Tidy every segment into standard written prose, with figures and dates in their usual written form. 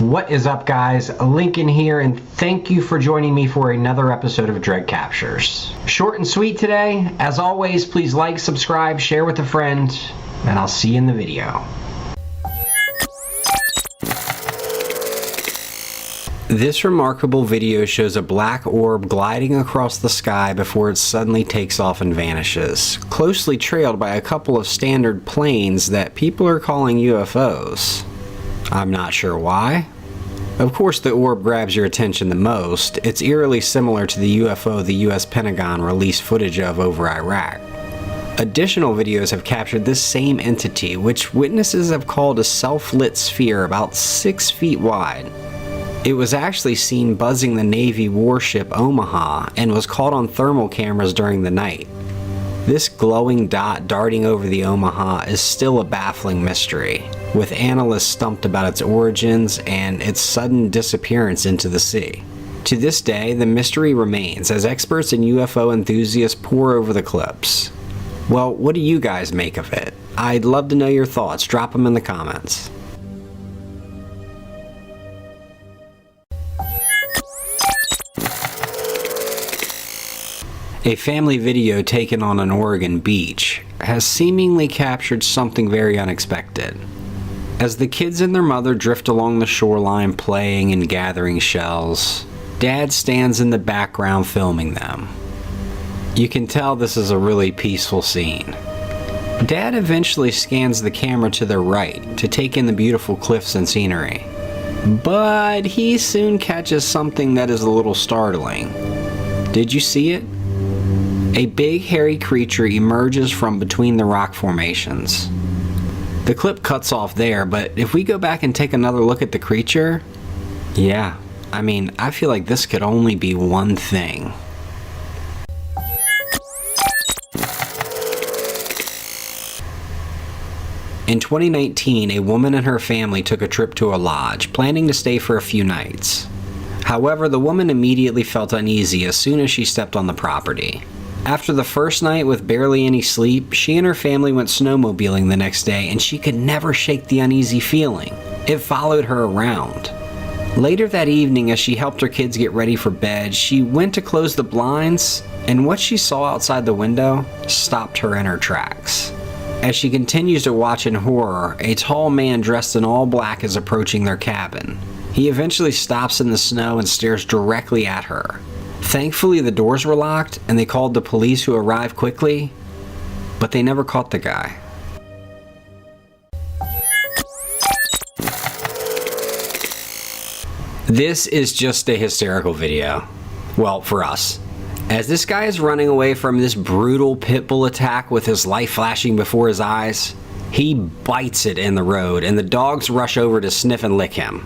What is up, guys? Lincoln here, and thank you for joining me for another episode of Dread Captures. Short and sweet today. As always, please like, subscribe, share with a friend, and I'll see you in the video. This remarkable video shows a black orb gliding across the sky before it suddenly takes off and vanishes, closely trailed by a couple of standard planes that people are calling UFOs. I'm not sure why. Of course, the orb grabs your attention the most. It's eerily similar to the UFO the US Pentagon released footage of over Iraq. Additional videos have captured this same entity, which witnesses have called a self-lit sphere about 6 feet wide. It was actually seen buzzing the Navy warship Omaha and was caught on thermal cameras during the night. This glowing dot darting over the Omaha is still a baffling mystery, with analysts stumped about its origins and its sudden disappearance into the sea. To this day, the mystery remains as experts and UFO enthusiasts pore over the Eclipse. Well, what do you guys make of it? I'd love to know your thoughts. Drop them in the comments. A family video taken on an Oregon beach has seemingly captured something very unexpected. As the kids and their mother drift along the shoreline playing and gathering shells, Dad stands in the background filming them. You can tell this is a really peaceful scene. Dad eventually scans the camera to the right to take in the beautiful cliffs and scenery, but he soon catches something that is a little startling. Did you see it? A big hairy creature emerges from between the rock formations. The clip cuts off there, but if we go back and take another look at the creature, yeah, I feel like this could only be one thing. In 2019, a woman and her family took a trip to a lodge, planning to stay for a few nights. However, the woman immediately felt uneasy as soon as she stepped on the property. After the first night with barely any sleep, she and her family went snowmobiling the next day, and she could never shake the uneasy feeling. It followed her around. Later that evening, as she helped her kids get ready for bed, she went to close the blinds, and what she saw outside the window stopped her in her tracks. As she continues to watch in horror, a tall man dressed in all black is approaching their cabin. He eventually stops in the snow and stares directly at her. Thankfully, the doors were locked and they called the police, who arrived quickly, but they never caught the guy. This is just a hysterical video. Well, for us. As this guy is running away from this brutal pit bull attack with his life flashing before his eyes, he bites it in the road and the dogs rush over to sniff and lick him.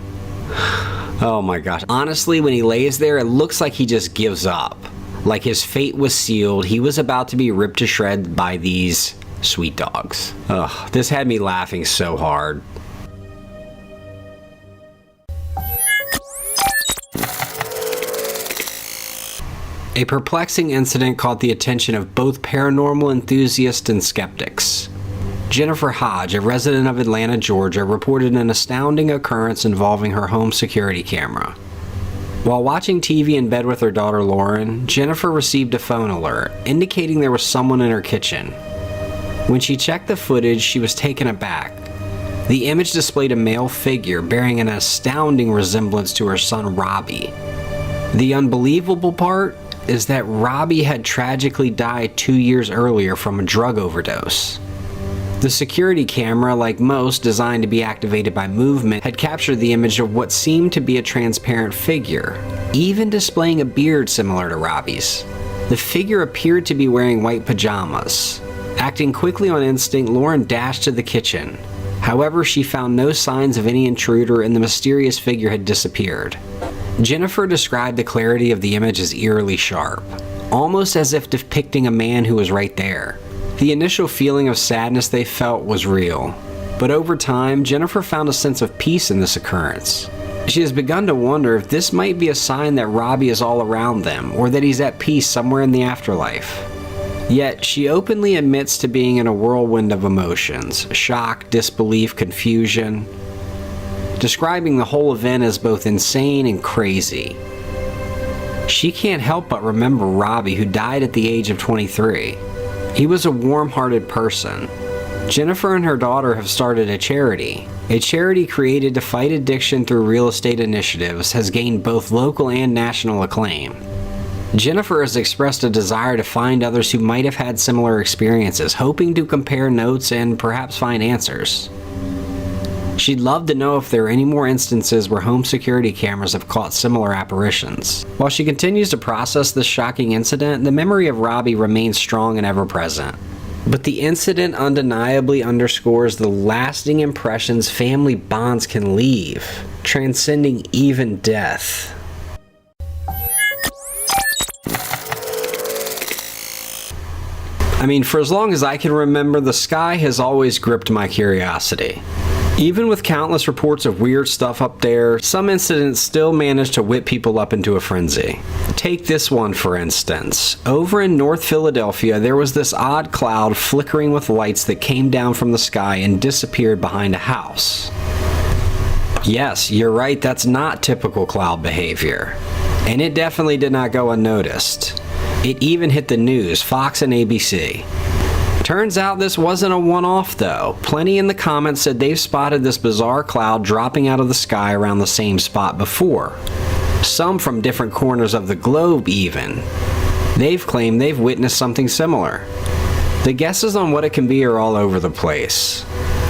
Oh my gosh. Honestly, when he lays there, it looks like he just gives up. Like his fate was sealed. He was about to be ripped to shreds by these sweet dogs. Ugh, this had me laughing so hard. A perplexing incident caught the attention of both paranormal enthusiasts and skeptics. Jennifer Hodge, a resident of Atlanta, Georgia, reported an astounding occurrence involving her home security camera. While watching TV in bed with her daughter Lauren, Jennifer received a phone alert indicating there was someone in her kitchen. When she checked the footage, she was taken aback. The image displayed a male figure bearing an astounding resemblance to her son Robbie. The unbelievable part is that Robbie had tragically died 2 years earlier from a drug overdose. The security camera, like most designed to be activated by movement, had captured the image of what seemed to be a transparent figure, even displaying a beard similar to Robbie's. The figure appeared to be wearing white pajamas. Acting quickly on instinct, Lauren dashed to the kitchen. However, she found no signs of any intruder and the mysterious figure had disappeared. Jennifer described the clarity of the image as eerily sharp, almost as if depicting a man who was right there. The initial feeling of sadness they felt was real, but over time, Jennifer found a sense of peace in this occurrence. She has begun to wonder if this might be a sign that Robbie is all around them, or that he's at peace somewhere in the afterlife. Yet, she openly admits to being in a whirlwind of emotions: shock, disbelief, confusion. describing the whole event as both insane and crazy. She can't help but remember Robbie, who died at the age of 23. He was a warm-hearted person. Jennifer and her daughter have started a charity. A charity created to fight addiction through real estate initiatives has gained both local and national acclaim. Jennifer has expressed a desire to find others who might have had similar experiences, hoping to compare notes and perhaps find answers. She'd love to know if there are any more instances where home security cameras have caught similar apparitions. While she continues to process this shocking incident, the memory of Robbie remains strong and ever-present. But the incident undeniably underscores the lasting impressions family bonds can leave, transcending even death. I mean, for as long as I can remember, the sky has always gripped my curiosity. Even with countless reports of weird stuff up there, some incidents still manage to whip people up into a frenzy. Take this one for instance. Over in North Philadelphia, there was this odd cloud flickering with lights that came down from the sky and disappeared behind a house. Yes, you're right, that's not typical cloud behavior. And it definitely did not go unnoticed. It even hit the news, Fox and ABC. Turns out this wasn't a one-off though. Plenty in the comments said they've spotted this bizarre cloud dropping out of the sky around the same spot before. Some from different corners of the globe even. They've claimed they've witnessed something similar. The guesses on what it can be are all over the place.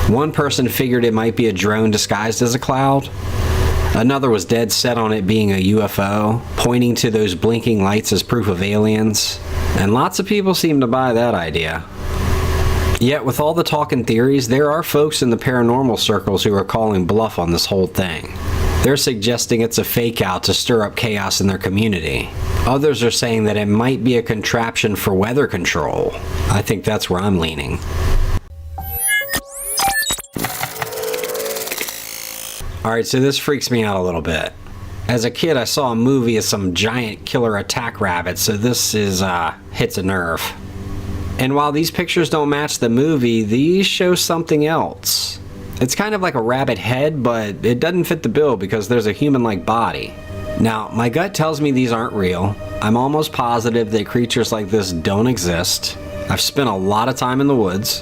One person figured it might be a drone disguised as a cloud. Another was dead set on it being a UFO, pointing to those blinking lights as proof of aliens. And lots of people seem to buy that idea. Yet with all the talk and theories, there are folks in the paranormal circles who are calling bluff on this whole thing. They're suggesting it's a fake out to stir up chaos in their community. Others are saying that it might be a contraption for weather control. I think that's where I'm leaning. Alright, so this freaks me out a little bit. As a kid, I saw a movie of some giant killer attack rabbits, so this hits a nerve. And while these pictures don't match the movie, these show something else. It's kind of like a rabbit head, but it doesn't fit the bill because there's a human-like body. Now, my gut tells me these aren't real. I'm almost positive that creatures like this don't exist. I've spent a lot of time in the woods.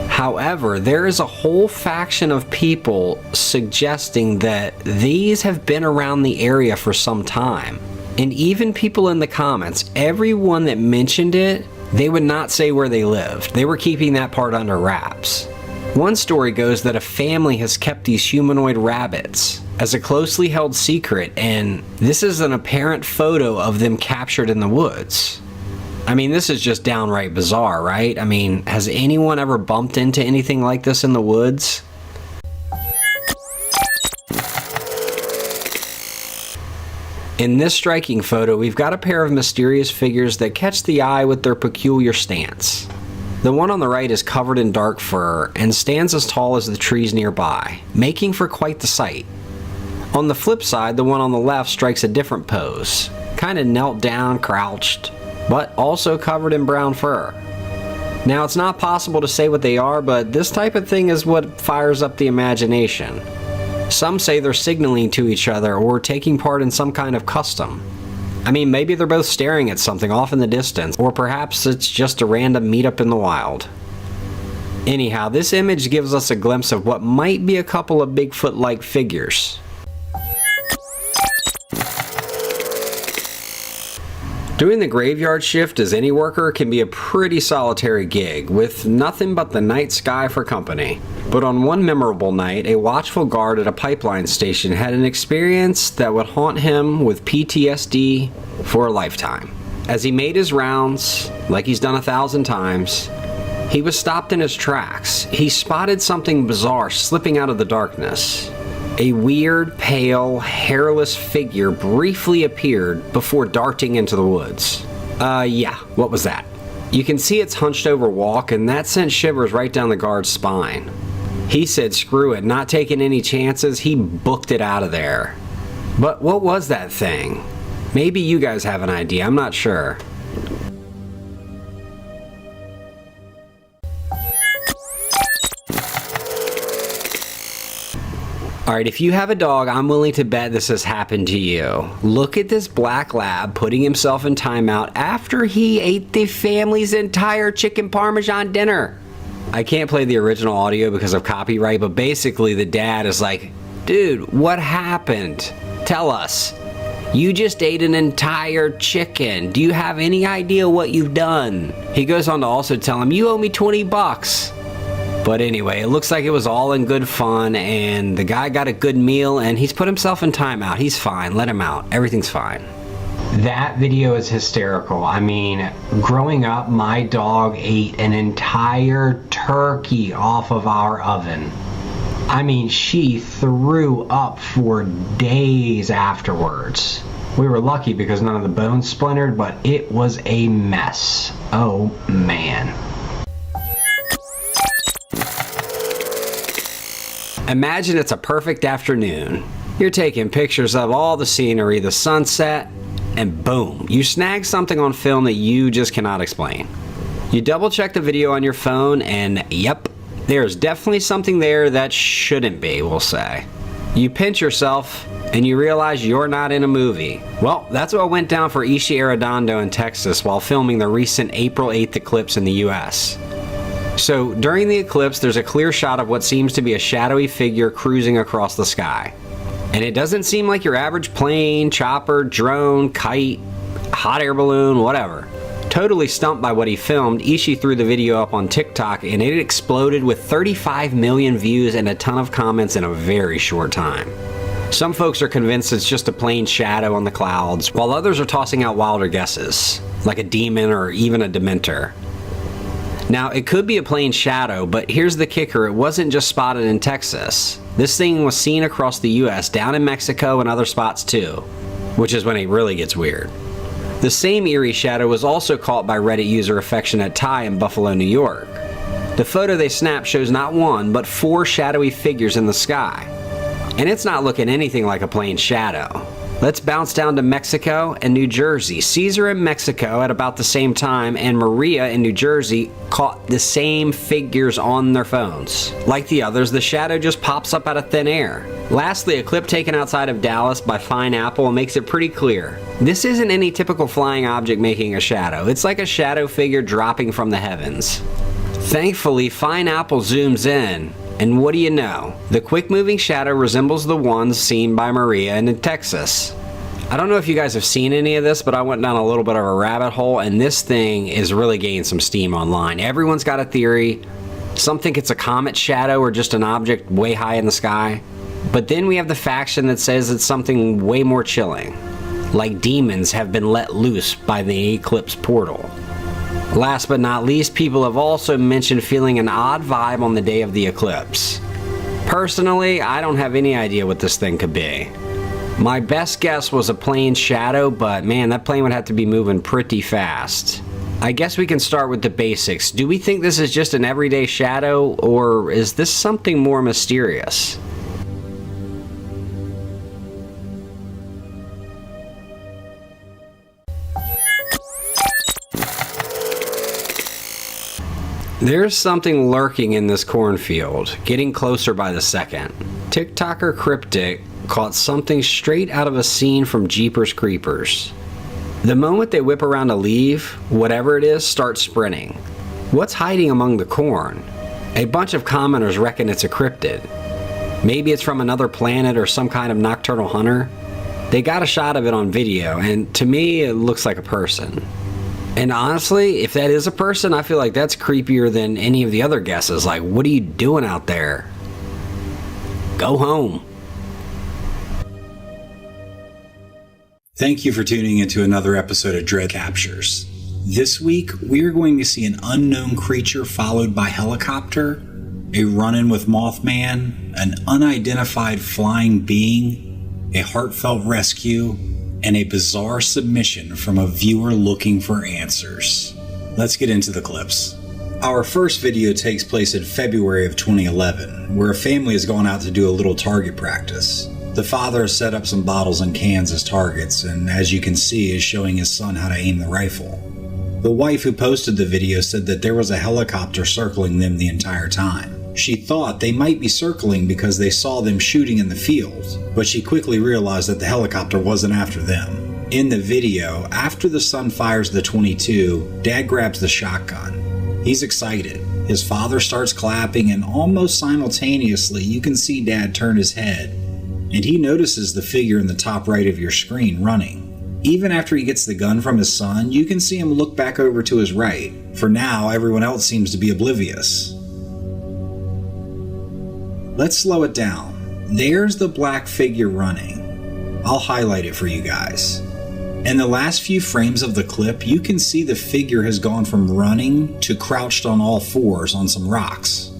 However, there is a whole faction of people suggesting that these have been around the area for some time. And even people in the comments, everyone that mentioned it, they would not say where they lived. They were keeping that part under wraps. One story goes that a family has kept these humanoid rabbits as a closely held secret, and this is an apparent photo of them captured in the woods. I mean, this is just downright bizarre, right? I mean, has anyone ever bumped into anything like this in the woods? In this striking photo, we've got a pair of mysterious figures that catch the eye with their peculiar stance. The one on the right is covered in dark fur and stands as tall as the trees nearby, making for quite the sight. On the flip side, the one on the left strikes a different pose, kind of knelt down, crouched, but also covered in brown fur. Now, it's not possible to say what they are, but this type of thing is what fires up the imagination. Some say they're signaling to each other or taking part in some kind of custom. I mean, maybe they're both staring at something off in the distance, or perhaps it's just a random meetup in the wild. Anyhow, this image gives us a glimpse of what might be a couple of Bigfoot-like figures. Doing the graveyard shift as any worker can be a pretty solitary gig, with nothing but the night sky for company. But on one memorable night, a watchful guard at a pipeline station had an experience that would haunt him with PTSD for a lifetime. As he made his rounds, like he's done 1,000 times, he was stopped in his tracks. He spotted something bizarre slipping out of the darkness. A weird, pale, hairless figure briefly appeared before darting into the woods. Yeah, what was that? You can see its hunched over walk, and that sent shivers right down the guard's spine. He said screw it, not taking any chances, he booked it out of there. But what was that thing? Maybe you guys have an idea, I'm not sure. Alright, if you have a dog, I'm willing to bet this has happened to you. Look at this black lab putting himself in timeout after he ate the family's entire chicken parmesan dinner. I can't play the original audio because of copyright, but basically the dad is like, dude, what happened? Tell us. You just ate an entire chicken. Do you have any idea what you've done? He goes on to also tell him, you owe me 20 bucks. But anyway, it looks like it was all in good fun, and the guy got a good meal, and he's put himself in timeout. He's fine. Let him out. Everything's fine. That video is hysterical. I mean, growing up, my dog ate an entire turkey off of our oven. I mean, she threw up for days afterwards. We were lucky because none of the bones splintered, but it was a mess. Oh, man. Imagine it's a perfect afternoon. You're taking pictures of all the scenery, the sunset, and boom, you snag something on film that you just cannot explain. You double check the video on your phone and yep, there's definitely something there that shouldn't be, we'll say. You pinch yourself and you realize you're not in a movie. Well, that's what went down for Ishi Arredondo in Texas while filming the recent April 8th eclipse in the US. So during the eclipse, there's a clear shot of what seems to be a shadowy figure cruising across the sky. And it doesn't seem like your average plane, chopper, drone, kite, hot air balloon, whatever. Totally stumped by what he filmed, Ishi threw the video up on TikTok and it exploded with 35 million views and a ton of comments in a very short time. Some folks are convinced it's just a plain shadow on the clouds, while others are tossing out wilder guesses, like a demon or even a dementor. Now, it could be a plain shadow, but here's the kicker, it wasn't just spotted in Texas. This thing was seen across the US, down in Mexico and other spots too, which is when it really gets weird. The same eerie shadow was also caught by Reddit user Affectionate Ty in Buffalo, New York. The photo they snapped shows not one, but 4 shadowy figures in the sky. And it's not looking anything like a plain shadow. Let's bounce down to Mexico and New Jersey. Caesar in Mexico at about the same time and Maria in New Jersey caught the same figures on their phones. Like the others, the shadow just pops up out of thin air. Lastly, a clip taken outside of Dallas by Fine Apple makes it pretty clear. This isn't any typical flying object making a shadow. It's like a shadow figure dropping from the heavens. Thankfully, Fine Apple zooms in. And what do you know? The quick-moving shadow resembles the ones seen by Maria in Texas. I don't know if you guys have seen any of this, but I went down a little bit of a rabbit hole, and this thing is really gaining some steam online. Everyone's got a theory. Some think it's a comet shadow or just an object way high in the sky. But then we have the faction that says it's something way more chilling, like demons have been let loose by the Eclipse portal. Last but not least, people have also mentioned feeling an odd vibe on the day of the eclipse. Personally, I don't have any idea what this thing could be. My best guess was a plane shadow, but man, that plane would have to be moving pretty fast. I guess we can start with the basics. Do we think this is just an everyday shadow, or is this something more mysterious? There's something lurking in this cornfield, getting closer by the second. TikToker Cryptic caught something straight out of a scene from Jeepers Creepers. The moment they whip around to leave, whatever it is starts sprinting. What's hiding among the corn? A bunch of commenters reckon it's a cryptid. Maybe it's from another planet or some kind of nocturnal hunter. They got a shot of it on video, and to me it looks like a person. And honestly, if that is a person, I feel like that's creepier than any of the other guesses. Like, what are you doing out there? Go home. Thank you for tuning into another episode of Dread Captures. This week, we're going to see an unknown creature followed by helicopter, a run-in with Mothman, an unidentified flying being, a heartfelt rescue, and a bizarre submission from a viewer looking for answers. Let's get into the clips. Our first video takes place in February of 2011, where a family has gone out to do a little target practice. The father has set up some bottles and cans as targets, and as you can see, is showing his son how to aim the rifle. The wife who posted the video said that there was a helicopter circling them the entire time. She thought they might be circling because they saw them shooting in the field, but she quickly realized that the helicopter wasn't after them. In the video, after the son fires the .22, Dad grabs the shotgun. He's excited. His father starts clapping, and almost simultaneously you can see Dad turn his head, and he notices the figure in the top right of your screen running. Even after he gets the gun from his son, you can see him look back over to his right. For now, everyone else seems to be oblivious. Let's slow it down. There's the black figure running. I'll highlight it for you guys. In the last few frames of the clip, you can see the figure has gone from running to crouched on all fours on some rocks.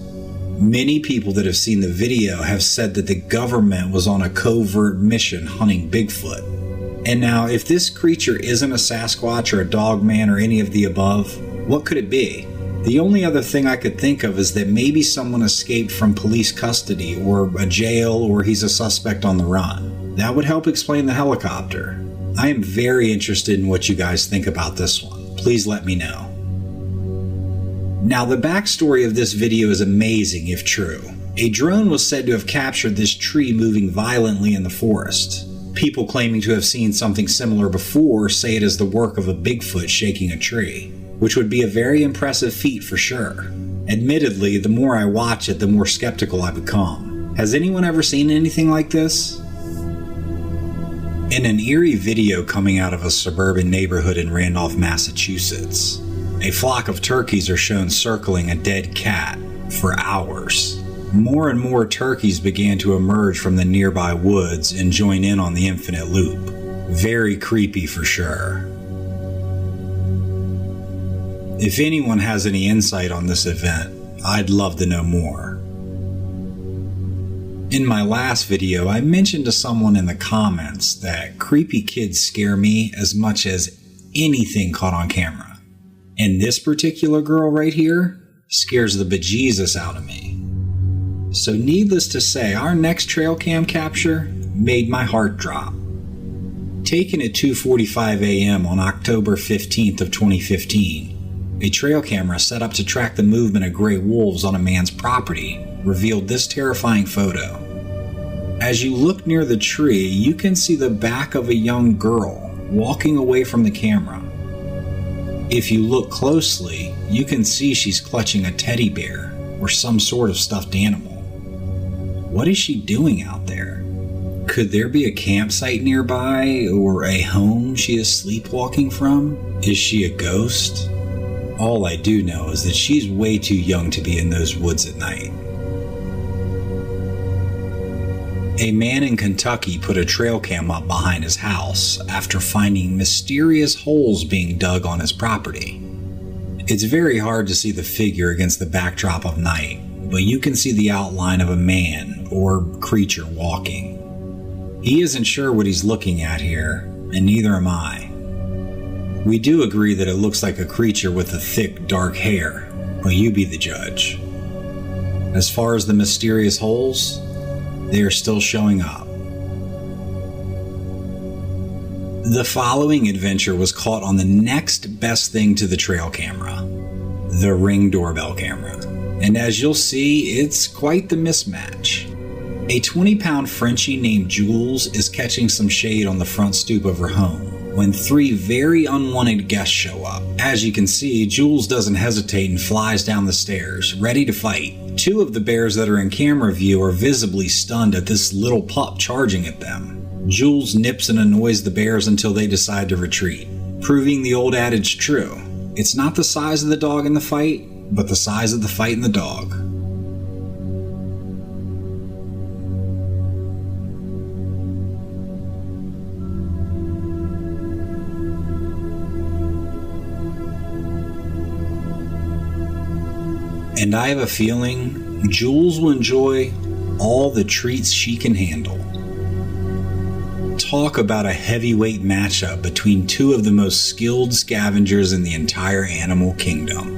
Many people that have seen the video have said that the government was on a covert mission hunting Bigfoot. And now, if this creature isn't a Sasquatch or a dogman or any of the above, what could it be? The only other thing I could think of is that maybe someone escaped from police custody or a jail, or he's a suspect on the run. That would help explain the helicopter. I am very interested in what you guys think about this one. Please let me know. Now, the backstory of this video is amazing if true. A drone was said to have captured this tree moving violently in the forest. People claiming to have seen something similar before say it is the work of a Bigfoot shaking a tree, which would be a very impressive feat for sure. Admittedly, the more I watch it, the more skeptical I become. Has anyone ever seen anything like this? In an eerie video coming out of a suburban neighborhood in Randolph, Massachusetts, a flock of turkeys are shown circling a dead cat for hours. More and more turkeys began to emerge from the nearby woods and join in on the infinite loop. Very creepy for sure. If anyone has any insight on this event, I'd love to know more. In my last video, I mentioned to someone in the comments that creepy kids scare me as much as anything caught on camera. And this particular girl right here scares the bejesus out of me. So needless to say, our next trail cam capture made my heart drop. Taken at 2:45 a.m. on October 15th of 2015, a trail camera set up to track the movement of gray wolves on a man's property revealed this terrifying photo. As you look near the tree, you can see the back of a young girl walking away from the camera. If you look closely, you can see she's clutching a teddy bear or some sort of stuffed animal. What is she doing out there? Could there be a campsite nearby or a home she is sleepwalking from? Is she a ghost? All I do know is that she's way too young to be in those woods at night. A man in Kentucky put a trail cam up behind his house after finding mysterious holes being dug on his property. It's very hard to see the figure against the backdrop of night, but you can see the outline of a man or creature walking. He isn't sure what he's looking at here, and neither am I. We do agree that it looks like a creature with a thick, dark hair, but you be the judge. As far as the mysterious holes, they are still showing up. The following adventure was caught on the next best thing to the trail camera, the Ring doorbell camera. And as you'll see, it's quite the mismatch. A 20-pound Frenchie named Jules is catching some shade on the front stoop of her home when three very unwanted guests show up. As you can see, Jules doesn't hesitate and flies down the stairs, ready to fight. Two of the bears that are in camera view are visibly stunned at this little pup charging at them. Jules nips and annoys the bears until they decide to retreat, proving the old adage true. It's not the size of the dog in the fight, but the size of the fight in the dog. And I have a feeling Jules will enjoy all the treats she can handle. Talk about a heavyweight matchup between two of the most skilled scavengers in the entire animal kingdom.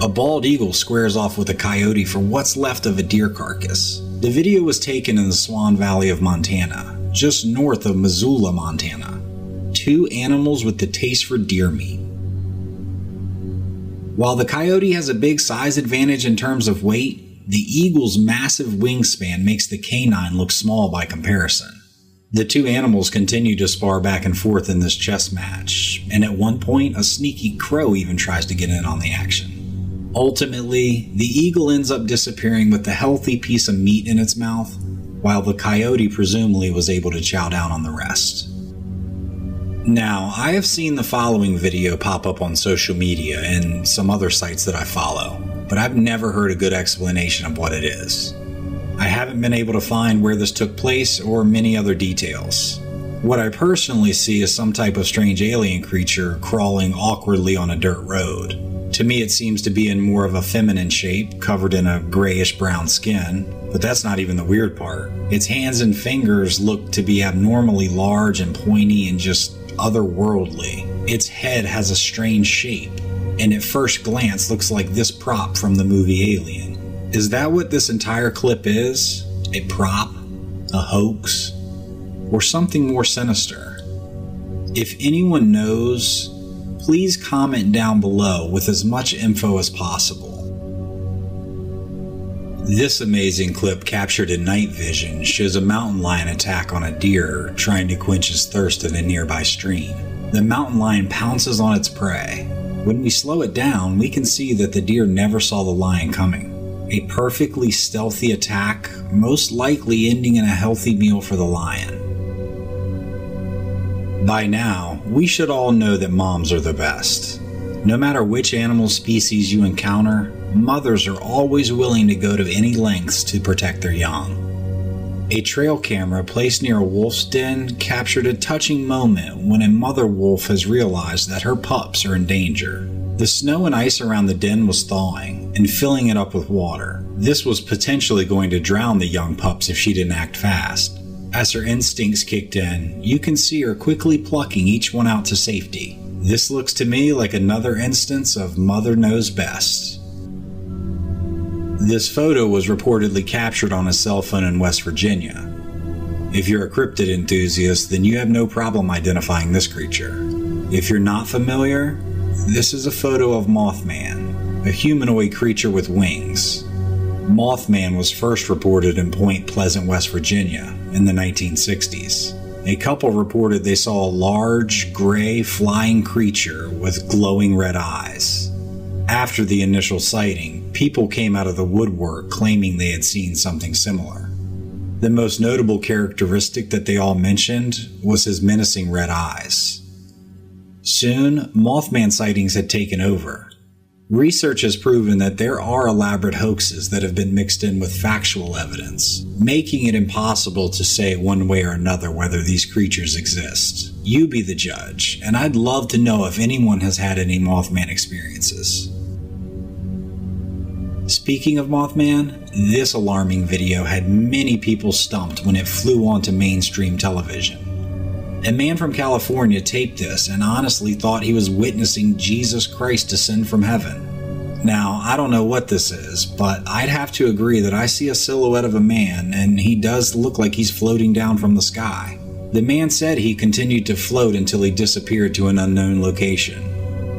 A bald eagle squares off with a coyote for what's left of a deer carcass. The video was taken in the Swan Valley of Montana, just north of Missoula, Montana. Two animals with the taste for deer meat. While the coyote has a big size advantage in terms of weight, the eagle's massive wingspan makes the canine look small by comparison. The two animals continue to spar back and forth in this chess match, and at one point a sneaky crow even tries to get in on the action. Ultimately, the eagle ends up disappearing with a healthy piece of meat in its mouth, while the coyote presumably was able to chow down on the rest. Now, I have seen the following video pop up on social media and some other sites that I follow, but I've never heard a good explanation of what it is. I haven't been able to find where this took place or many other details. What I personally see is some type of strange alien creature crawling awkwardly on a dirt road. To me, it seems to be in more of a feminine shape, covered in a grayish-brown skin, but that's not even the weird part. Its hands and fingers look to be abnormally large and pointy and just otherworldly. Its head has a strange shape, and at first glance looks like this prop from the movie Alien. Is that what this entire clip is? A prop? A hoax? Or something more sinister? If anyone knows, please comment down below with as much info as possible. This amazing clip captured in night vision shows a mountain lion attack on a deer trying to quench his thirst in a nearby stream. The mountain lion pounces on its prey. When we slow it down, we can see that the deer never saw the lion coming. A perfectly stealthy attack, most likely ending in a healthy meal for the lion. By now, we should all know that moms are the best. No matter which animal species you encounter, mothers are always willing to go to any lengths to protect their young. A trail camera placed near a wolf's den captured a touching moment when a mother wolf has realized that her pups are in danger. The snow and ice around the den was thawing and filling it up with water. This was potentially going to drown the young pups if she didn't act fast. As her instincts kicked in, you can see her quickly plucking each one out to safety. This looks to me like another instance of Mother Knows Best. This photo was reportedly captured on a cell phone in West Virginia. If you're a cryptid enthusiast, then you have no problem identifying this creature. If you're not familiar, this is a photo of Mothman, a humanoid creature with wings. Mothman was first reported in Point Pleasant, West Virginia in the 1960s. A couple reported they saw a large, gray, flying creature with glowing red eyes. After the initial sighting, people came out of the woodwork claiming they had seen something similar. The most notable characteristic that they all mentioned was his menacing red eyes. Soon, Mothman sightings had taken over. Research has proven that there are elaborate hoaxes that have been mixed in with factual evidence, making it impossible to say one way or another whether these creatures exist. You be the judge, and I'd love to know if anyone has had any Mothman experiences. Speaking of Mothman, this alarming video had many people stumped when it flew onto mainstream television. A man from California taped this and honestly thought he was witnessing Jesus Christ descend from heaven. Now, I don't know what this is, but I'd have to agree that I see a silhouette of a man and he does look like he's floating down from the sky. The man said he continued to float until he disappeared to an unknown location.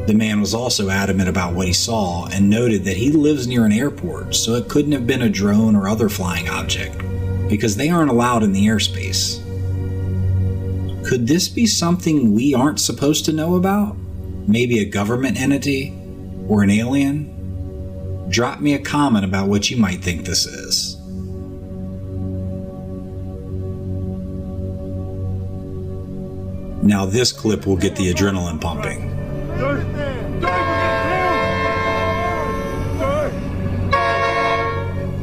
The man was also adamant about what he saw and noted that he lives near an airport, so it couldn't have been a drone or other flying object, because they aren't allowed in the airspace. Could this be something we aren't supposed to know about? Maybe a government entity? Or an alien? Drop me a comment about what you might think this is. Now this clip will get the adrenaline pumping.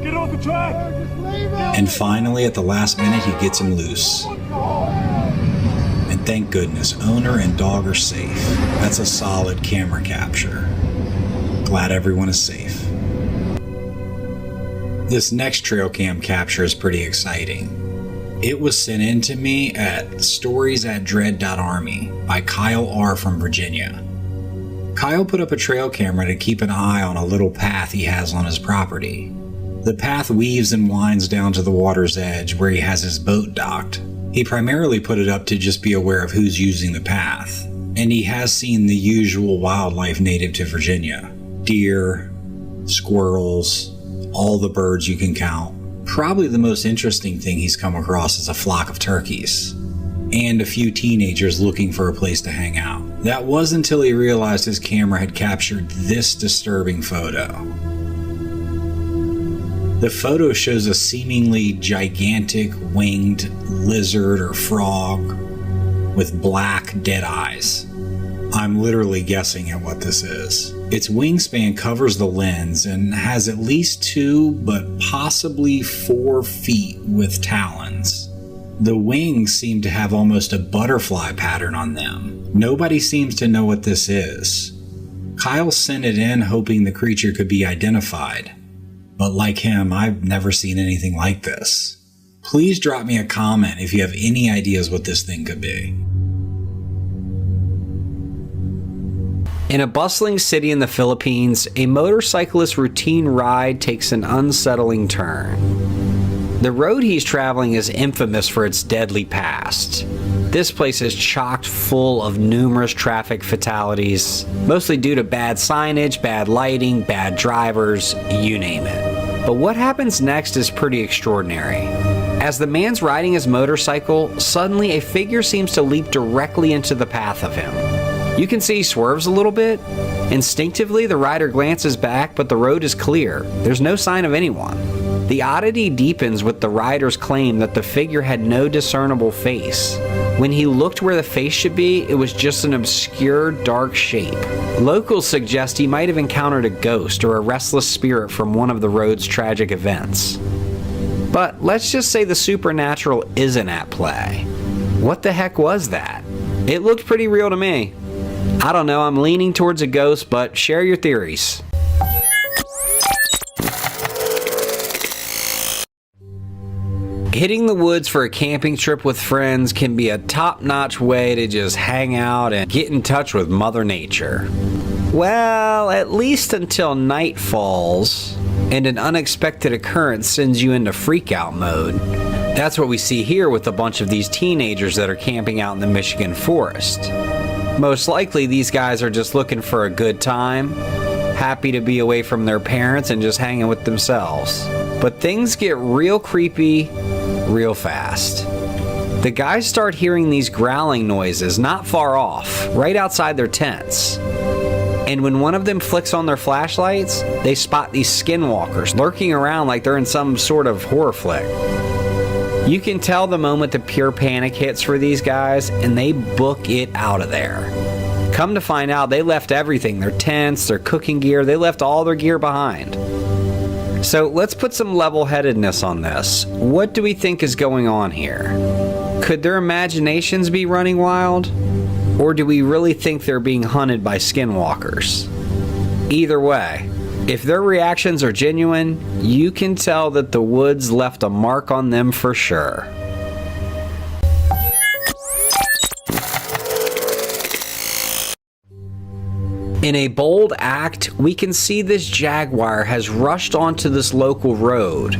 Get off the track! And finally, at the last minute, he gets him loose. And thank goodness, owner and dog are safe. That's a solid camera capture. Glad everyone is safe. This next trail cam capture is pretty exciting. It was sent in to me at stories@dread.army by Kyle R. from Virginia. Kyle put up a trail camera to keep an eye on a little path he has on his property. The path weaves and winds down to the water's edge where he has his boat docked. He primarily put it up to just be aware of who's using the path, and he has seen the usual wildlife native to Virginia: deer, squirrels, all the birds you can count. Probably the most interesting thing he's come across is a flock of turkeys, and a few teenagers looking for a place to hang out. That was until he realized his camera had captured this disturbing photo. The photo shows a seemingly gigantic winged lizard or frog with black dead eyes. I'm literally guessing at what this is. Its wingspan covers the lens and has at least 2, but possibly 4 feet with talons. The wings seem to have almost a butterfly pattern on them. Nobody seems to know what this is. Kyle sent it in hoping the creature could be identified. But like him, I've never seen anything like this. Please drop me a comment if you have any ideas what this thing could be. In a bustling city in the Philippines, a motorcyclist's routine ride takes an unsettling turn. The road he's traveling is infamous for its deadly past. This place is chock full of numerous traffic fatalities, mostly due to bad signage, bad lighting, bad drivers, you name it. But what happens next is pretty extraordinary. As the man's riding his motorcycle, suddenly a figure seems to leap directly into the path of him. You can see he swerves a little bit. Instinctively, the rider glances back, but the road is clear. There's no sign of anyone. The oddity deepens with the rider's claim that the figure had no discernible face. When he looked where the face should be, it was just an obscure, dark shape. Locals suggest he might have encountered a ghost or a restless spirit from one of the road's tragic events. But let's just say the supernatural isn't at play. What the heck was that? It looked pretty real to me. I don't know, I'm leaning towards a ghost, but share your theories. Hitting the woods for a camping trip with friends can be a top-notch way to just hang out and get in touch with Mother Nature. Well, at least until night falls and an unexpected occurrence sends you into freak-out mode. That's what we see here with a bunch of these teenagers that are camping out in the Michigan forest. Most likely these guys are just looking for a good time, happy to be away from their parents and just hanging with themselves. But things get real creepy real fast. The guys start hearing these growling noises not far off, right outside their tents. And when one of them flicks on their flashlights, they spot these skinwalkers lurking around like they're in some sort of horror flick. You can tell the moment the pure panic hits for these guys, and they book it out of there. Come to find out, they left everything, their tents, their cooking gear, they left all their gear behind. So let's put some level-headedness on this. What do we think is going on here? Could their imaginations be running wild? Or do we really think they're being hunted by skinwalkers? Either way, if their reactions are genuine, you can tell that the woods left a mark on them for sure. In a bold act, we can see this Jaguar has rushed onto this local road.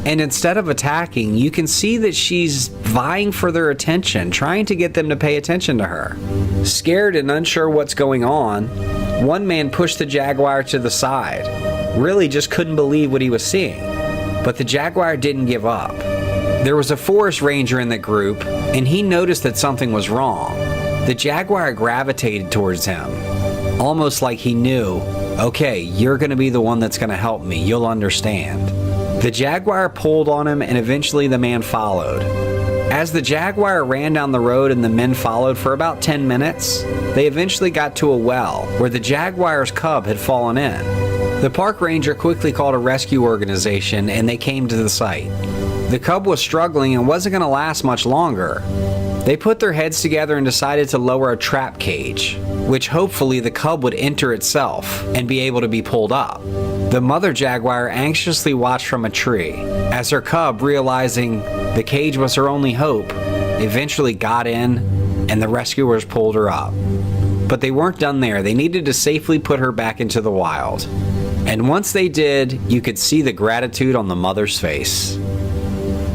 And instead of attacking, you can see that she's vying for their attention, trying to get them to pay attention to her. Scared and unsure what's going on, one man pushed the Jaguar to the side. Really just couldn't believe what he was seeing. But the Jaguar didn't give up. There was a forest ranger in the group, and he noticed that something was wrong. The Jaguar gravitated towards him, almost like he knew, okay, you're going to be the one that's going to help me, you'll understand. The Jaguar pulled on him, and eventually the man followed. As the Jaguar ran down the road and the men followed for about 10 minutes, they eventually got to a well where the Jaguar's cub had fallen in. The park ranger quickly called a rescue organization, and they came to the site. The cub was struggling and wasn't going to last much longer. They put their heads together and decided to lower a trap cage, which hopefully the cub would enter itself and be able to be pulled up. The mother Jaguar anxiously watched from a tree as her cub, realizing the cage was her only hope, eventually got in and the rescuers pulled her up. But they weren't done there. They needed to safely put her back into the wild. And once they did, you could see the gratitude on the mother's face.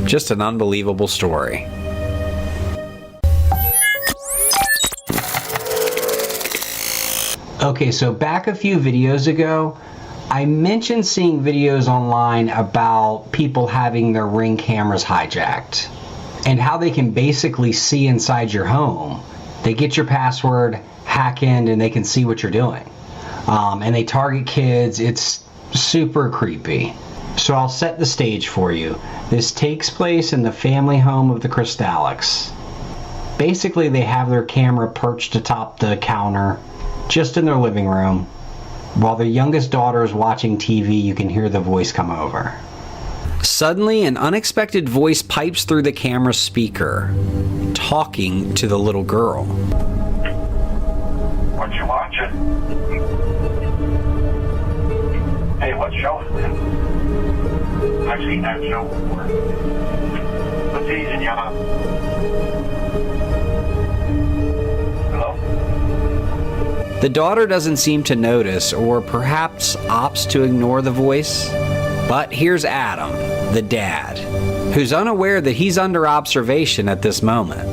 Just an unbelievable story. Okay, so back a few videos ago, I mentioned seeing videos online about people having their Ring cameras hijacked and how they can basically see inside your home. They get your password, hack in, and they can see what you're doing. And they target kids. It's super creepy. So I'll set the stage for you. This takes place in the family home of the Crystallics. Basically, they have their camera perched atop the counter, just in their living room. While their youngest daughter is watching TV, you can hear the voice come over. Suddenly, an unexpected voice pipes through the camera speaker, talking to the little girl. What you watching? Hey, what show is this? I've seen that show before. What's teasing you up? Hello? The daughter doesn't seem to notice, or perhaps opts to ignore the voice. But here's Adam, the dad, who's unaware that he's under observation at this moment.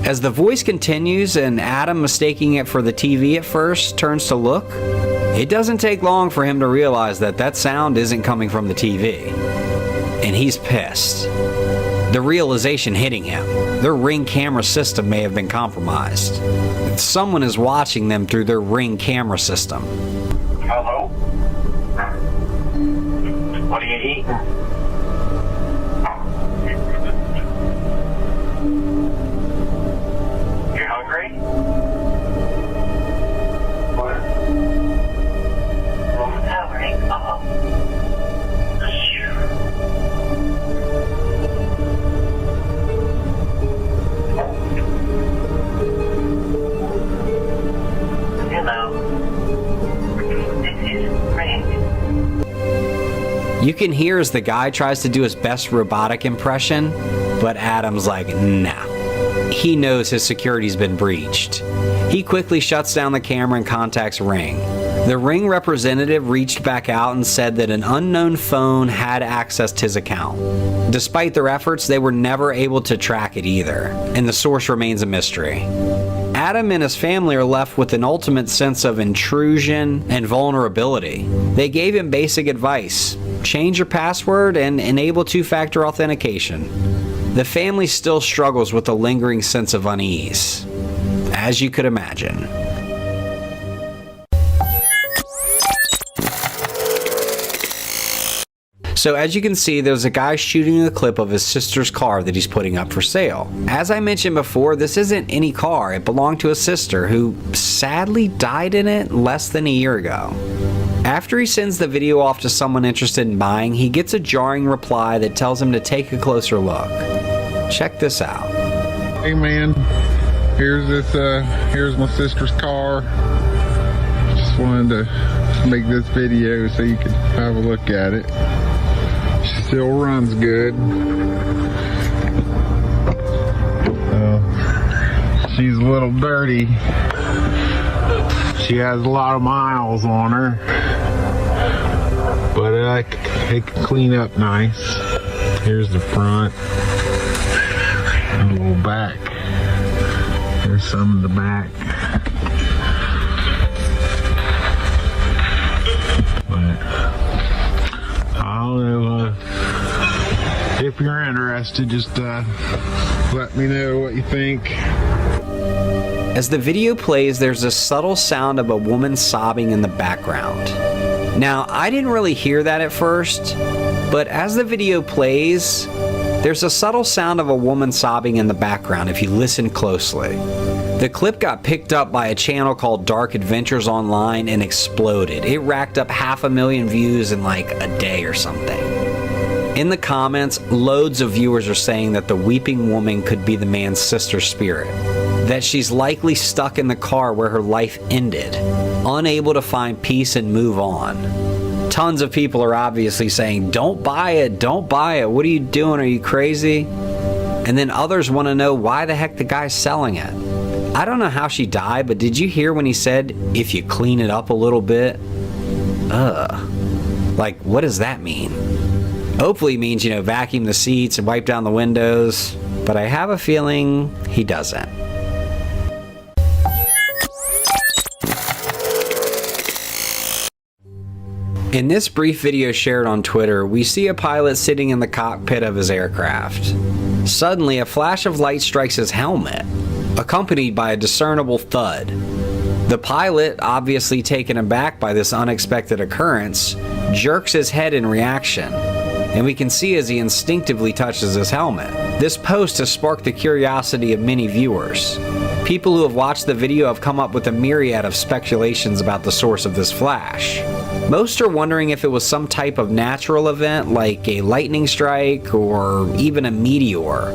As the voice continues and Adam, mistaking it for the TV at first, turns to look, it doesn't take long for him to realize that that sound isn't coming from the TV. And he's pissed. The realization hitting him, their Ring camera system may have been compromised. Someone is watching them through their Ring camera system. Hello? What are you eating? You hungry? What? Hello. This is Rake. You can hear as the guy tries to do his best robotic impression, but Adam's like, nah. He knows his security's been breached. He quickly shuts down the camera and contacts Ring. The Ring representative reached back out and said that an unknown phone had accessed his account. Despite their efforts, they were never able to track it either, and the source remains a mystery. Adam and his family are left with an ultimate sense of intrusion and vulnerability. They gave him basic advice: change your password and enable two-factor authentication. The family still struggles with a lingering sense of unease, as you could imagine. So as you can see, there's a guy shooting a clip of his sister's car that he's putting up for sale. As I mentioned before, this isn't any car. It belonged to his sister, who sadly died in it less than a year ago. After he sends the video off to someone interested in buying, he gets a jarring reply that tells him to take a closer look. Check this out. Hey man, here's my sister's car. Just wanted to make this video so you could have a look at it. Still runs good. She's a little dirty. She has a lot of miles on her, but it can clean up nice. Here's the front and a little back. There's some in the back. But I don't know. If you're interested, just let me know what you think. As the video plays, there's a subtle sound of a woman sobbing in the background. Now, I didn't really hear that at first, but as the video plays, there's a subtle sound of a woman sobbing in the background if you listen closely. The clip got picked up by a channel called Dark Adventures Online and exploded. It racked up 500,000 views in like a day or something. In the comments, loads of viewers are saying that the weeping woman could be the man's sister's spirit, that she's likely stuck in the car where her life ended, unable to find peace and move on. Tons of people are obviously saying, don't buy it, what are you doing, are you crazy? And then others want to know why the heck the guy's selling it. I don't know how she died, but did you hear when he said, if you clean it up a little bit? Like, what does that mean? Hopefully it means, vacuum the seats and wipe down the windows, but I have a feeling he doesn't. In this brief video shared on Twitter, we see a pilot sitting in the cockpit of his aircraft. Suddenly, a flash of light strikes his helmet, accompanied by a discernible thud. The pilot, obviously taken aback by this unexpected occurrence, jerks his head in reaction, and we can see as he instinctively touches his helmet. This post has sparked the curiosity of many viewers. People who have watched the video have come up with a myriad of speculations about the source of this flash. Most are wondering if it was some type of natural event like a lightning strike or even a meteor.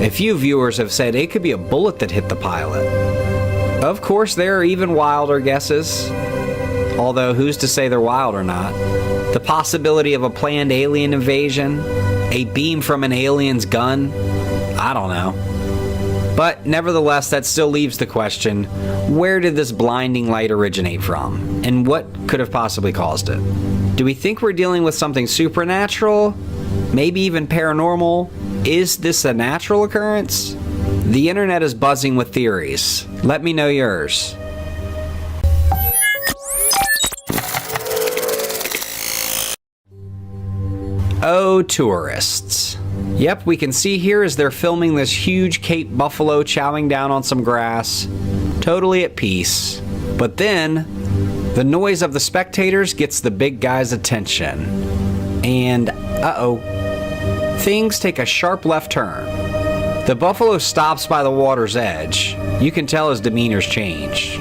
A few viewers have said it could be a bullet that hit the pilot. Of course, there are even wilder guesses, although who's to say they're wild or not? The possibility of a planned alien invasion, a beam from an alien's gun, I don't know. But nevertheless, that still leaves the question, where did this blinding light originate from? And what could have possibly caused it? Do we think we're dealing with something supernatural? Maybe even paranormal? Is this a natural occurrence? The internet is buzzing with theories. Let me know yours. Oh, tourists. Yep, we can see here as they're filming this huge Cape buffalo chowing down on some grass, totally at peace. But then, the noise of the spectators gets the big guy's attention. And, things take a sharp left turn. The buffalo stops by the water's edge. You can tell his demeanor's changed.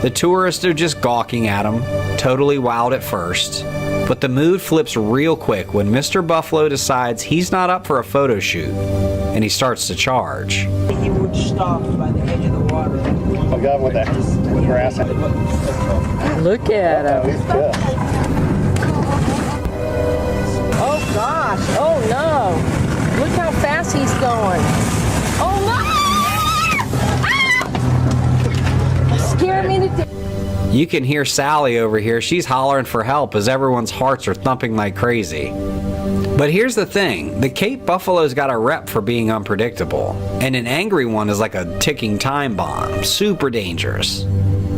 The tourists are just gawking at him, totally wowed at first. But the mood flips real quick when Mr. Buffalo decides he's not up for a photo shoot, and he starts to charge. He would stop by the edge of the water. Oh God, with that grass. Look at him. He's pissed. Oh gosh, oh no. Look how fast he's going. Oh no! Scare me to death. You can hear Sally over here. She's hollering for help as everyone's hearts are thumping like crazy. But here's the thing. The Cape Buffalo's got a rep for being unpredictable. And an angry one is like a ticking time bomb. Super dangerous.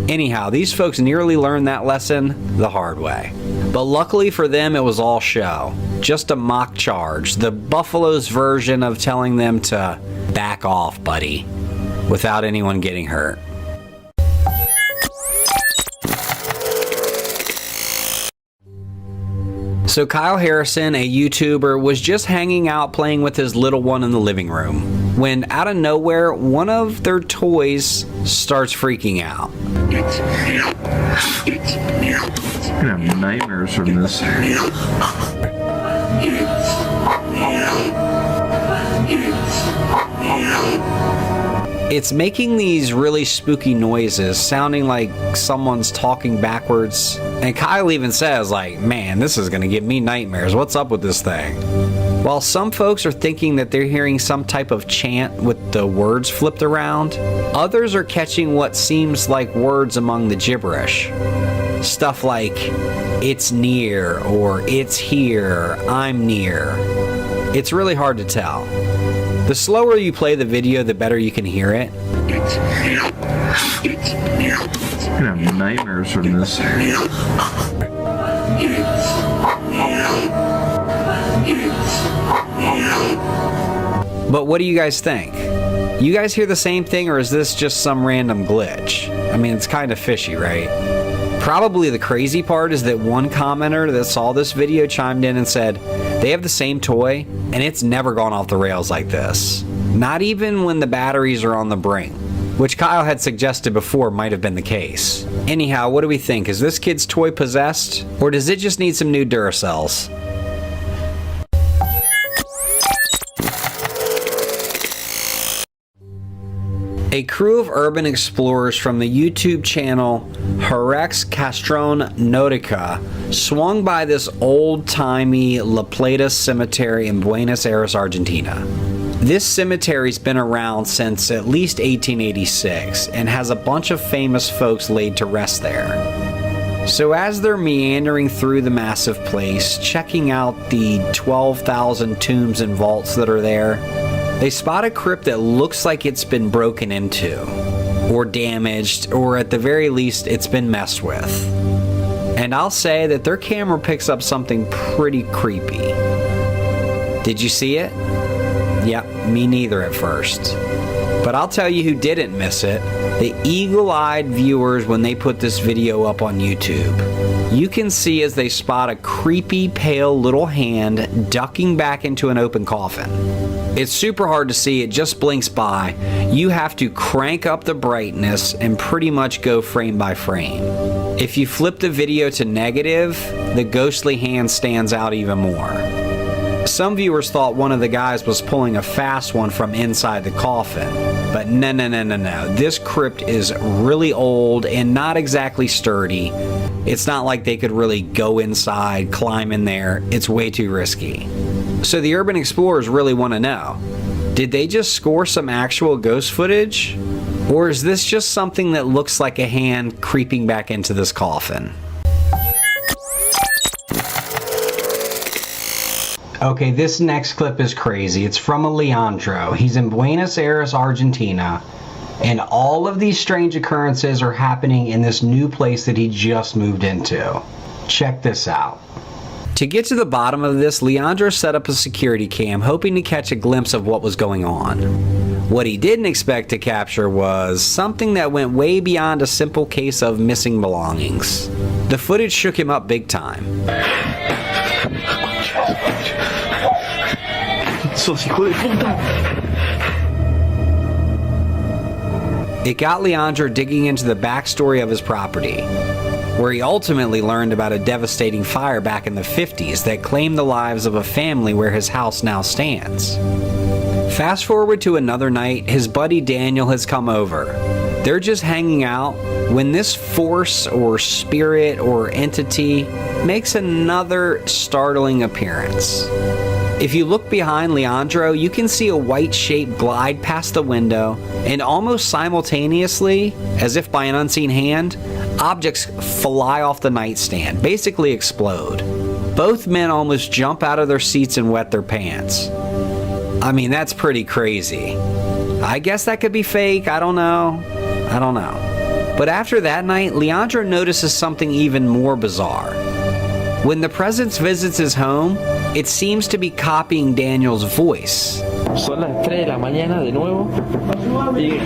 Anyhow, these folks nearly learned that lesson the hard way. But luckily for them, it was all show. Just a mock charge. The Buffalo's version of telling them to back off, buddy, without anyone getting hurt. So Kyle Harrison, a YouTuber, was just hanging out playing with his little one in the living room when out of nowhere, one of their toys starts freaking out. I'm gonna have nightmares from this. It's making these really spooky noises, sounding like someone's talking backwards. And Kyle even says, like, man, this is gonna give me nightmares. What's up with this thing? While some folks are thinking that they're hearing some type of chant with the words flipped around, others are catching what seems like words among the gibberish. Stuff like, it's near, or it's here, I'm near. It's really hard to tell. The slower you play the video, the better you can hear it. I'm gonna have nightmares from this. But what do you guys think? You guys hear the same thing, or is this just some random glitch? I mean, it's kind of fishy, right? Probably the crazy part is that one commenter that saw this video chimed in and said they have the same toy and it's never gone off the rails like this. Not even when the batteries are on the brink, which Kyle had suggested before might have been the case. Anyhow, what do we think? Is this kid's toy possessed, or does it just need some new Duracells? A crew of urban explorers from the YouTube channel Herex Castron Nautica swung by this old-timey La Plata cemetery in Buenos Aires, Argentina. This cemetery's been around since at least 1886 and has a bunch of famous folks laid to rest there. So as they're meandering through the massive place, checking out the 12,000 tombs and vaults that are there, they spot a crypt that looks like it's been broken into, or damaged, or at the very least, it's been messed with. And I'll say that their camera picks up something pretty creepy. Did you see it? Yep, me neither at first. But I'll tell you who didn't miss it. The eagle-eyed viewers when they put this video up on YouTube. You can see as they spot a creepy, pale little hand ducking back into an open coffin. It's super hard to see, it just blinks by. You have to crank up the brightness and pretty much go frame by frame. If you flip the video to negative, the ghostly hand stands out even more. Some viewers thought one of the guys was pulling a fast one from inside the coffin, but no. This crypt is really old and not exactly sturdy. It's not like they could really go inside, climb in there. It's way too risky. So the urban explorers really want to know, did they just score some actual ghost footage? Or is this just something that looks like a hand creeping back into this coffin? Okay, this next clip is crazy. It's from a Leandro. He's in Buenos Aires, Argentina, and all of these strange occurrences are happening in this new place that he just moved into. Check this out. To get to the bottom of this, Leandro set up a security cam, hoping to catch a glimpse of what was going on. What he didn't expect to capture was something that went way beyond a simple case of missing belongings. The footage shook him up big time. It got Leandro digging into the backstory of his property, where he ultimately learned about a devastating fire back in the 50s that claimed the lives of a family where his house now stands. Fast forward to another night, his buddy Daniel has come over. They're just hanging out when this force or spirit or entity makes another startling appearance. If you look behind Leandro, you can see a white shape glide past the window, and almost simultaneously, as if by an unseen hand, objects fly off the nightstand, basically explode. Both men almost jump out of their seats and wet their pants. I mean, that's pretty crazy. I guess that could be fake, I don't know. But after that night, Leandro notices something even more bizarre. When the presence visits his home, it seems to be copying Daniel's voice. Son las 3 de la mañana de nuevo. Y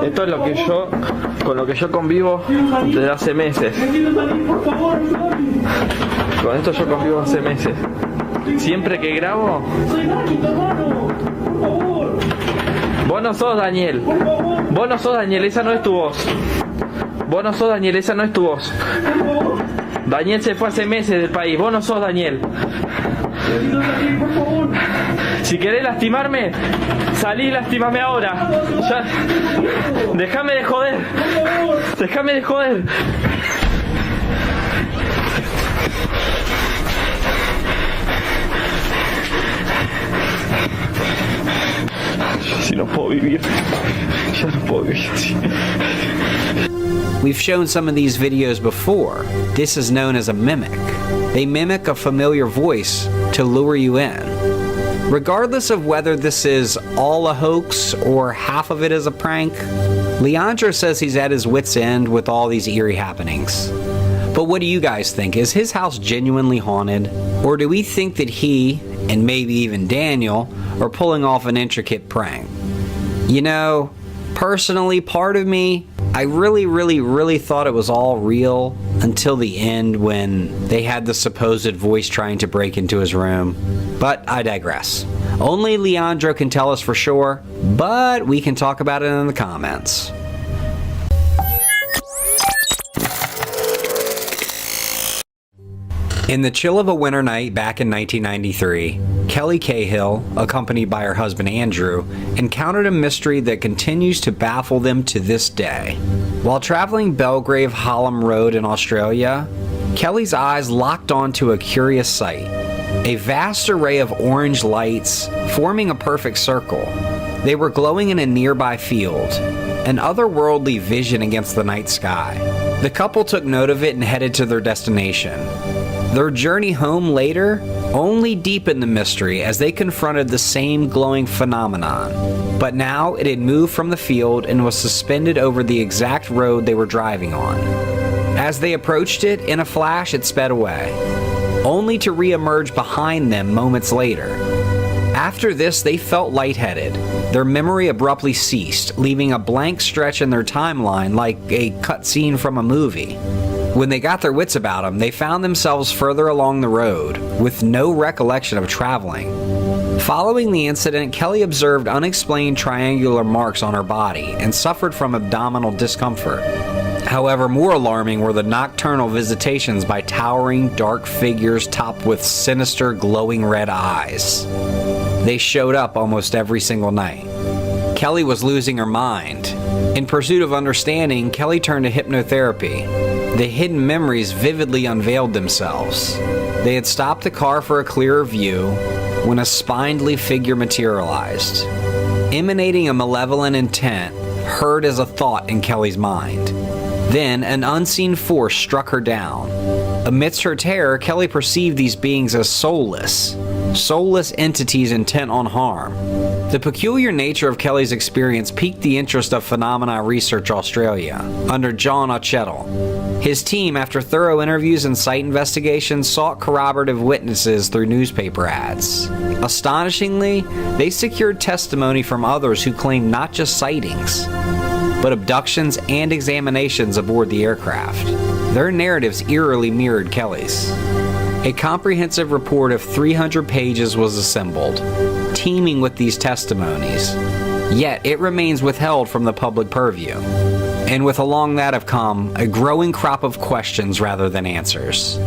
esto es lo que con lo que yo convivo desde hace meses. Con esto yo convivo hace meses. Siempre que grabo. Vos no sos Daniel. Vos no sos Daniel, esa no es tu voz. Vos no sos Daniel, esa no es tu voz. Daniel se fue hace meses del país, vos no sos Daniel. Si querés lastimarme, salí y lastimame ahora. Ya. Déjame de joder. Déjame de joder. Si no puedo vivir. Ya no puedo vivir así. We've shown some of these videos before. This is known as a mimic. They mimic a familiar voice to lure you in. Regardless of whether this is all a hoax or half of it is a prank, Leandro says he's at his wit's end with all these eerie happenings. But what do you guys think? Is his house genuinely haunted? Or do we think that he, and maybe even Daniel, are pulling off an intricate prank? You know, personally, part of me, I really thought it was all real until the end when they had the supposed voice trying to break into his room. But I digress. Only Leandro can tell us for sure, but we can talk about it in the comments. In the chill of a winter night back in 1993, Kelly Cahill, accompanied by her husband Andrew, encountered a mystery that continues to baffle them to this day. While traveling Belgrave Hallam Road in Australia, Kelly's eyes locked onto a curious sight. A vast array of orange lights forming a perfect circle. They were glowing in a nearby field, an otherworldly vision against the night sky. The couple took note of it and headed to their destination. Their journey home later only deepened the mystery as they confronted the same glowing phenomenon. But now it had moved from the field and was suspended over the exact road they were driving on. As they approached it, in a flash it sped away, only to re-emerge behind them moments later. After this, they felt lightheaded. Their memory abruptly ceased, leaving a blank stretch in their timeline like a cutscene from a movie. When they got their wits about them, they found themselves further along the road, with no recollection of traveling. Following the incident, Kelly observed unexplained triangular marks on her body and suffered from abdominal discomfort. However, more alarming were the nocturnal visitations by towering, dark figures topped with sinister, glowing red eyes. They showed up almost every single night. Kelly was losing her mind. In pursuit of understanding, Kelly turned to hypnotherapy. The hidden memories vividly unveiled themselves. They had stopped the car for a clearer view when a spindly figure materialized, emanating a malevolent intent heard as a thought in Kelly's mind. Then, an unseen force struck her down. Amidst her terror, Kelly perceived these beings as soulless entities intent on harm. The peculiar nature of Kelly's experience piqued the interest of Phenomena Research Australia, under John O'Chettle. His team, after thorough interviews and site investigations, sought corroborative witnesses through newspaper ads. Astonishingly, they secured testimony from others who claimed not just sightings, but abductions and examinations aboard the aircraft. Their narratives eerily mirrored Kelly's. A comprehensive report of 300 pages was assembled, teeming with these testimonies, yet it remains withheld from the public purview. And with along that have come a growing crop of questions rather than answers.